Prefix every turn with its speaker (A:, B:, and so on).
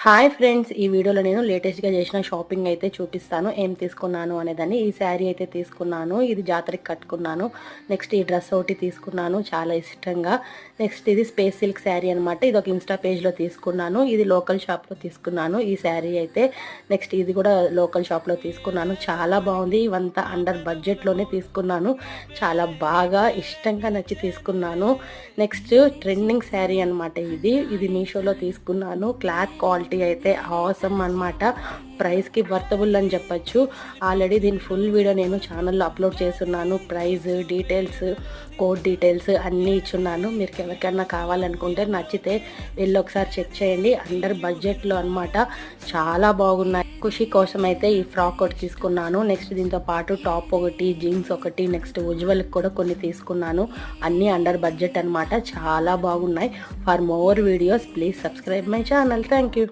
A: Hi friends, ఈ వీడియోలో నేను లేటెస్ట్గా చేసిన షాపింగ్ అయితే చూపిస్తాను. ఏం తీసుకున్నాను అనేదాన్ని. ఈ శారీ అయితే తీసుకున్నాను, ఇది జాతరకి కట్టుకున్నాను. నెక్స్ట్ ఈ డ్రెస్ ఒకటి తీసుకున్నాను చాలా ఇష్టంగా. నెక్స్ట్ ఇది స్పేస్ సిల్క్ శారీ అనమాట. ఇది ఒక ఇన్స్టా పేజ్లో తీసుకున్నాను. ఇది లోకల్ షాప్లో తీసుకున్నాను ఈ శారీ అయితే. నెక్స్ట్ ఇది కూడా లోకల్ షాప్లో తీసుకున్నాను. చాలా బాగుంది. ఇవంతా అండర్ బడ్జెట్లోనే తీసుకున్నాను. చాలా బాగా ఇష్టంగా నచ్చి తీసుకున్నాను. నెక్స్ట్ ట్రెండింగ్ శారీ అనమాట. ఇది మీషోలో తీసుకున్నాను. క్లాత్ క్వాలిటీ అయితే ఆసమ్ అనమాట. ప్రైస్కి వర్తబుల్ అని చెప్పచ్చు. ఆల్రెడీ దీని ఫుల్ వీడియో నేను ఛానల్లో అప్లోడ్ చేస్తున్నాను. ప్రైస్ డీటెయిల్స్, కోడ్ డీటెయిల్స్ అన్నీ ఇచ్చున్నాను. మీరు ఎవరికైనా కావాలనుకుంటే నచ్చితే వెళ్ళి ఒకసారి చెక్ చేయండి. అండర్ బడ్జెట్లో అనమాట. చాలా బాగున్నాయి. ఖుషి కోసం అయితే ఈ ఫ్రాక్ ఒకటి తీసుకున్నాను. నెక్స్ట్ దీంతో పాటు టాప్ ఒకటి, జీన్స్ ఒకటి, నెక్స్ట్ ఉజ్వల్కి కూడా కొన్ని తీసుకున్నాను. అన్నీ అండర్ బడ్జెట్ అనమాట. చాలా బాగున్నాయి. For more videos please subscribe my channel. Thank you.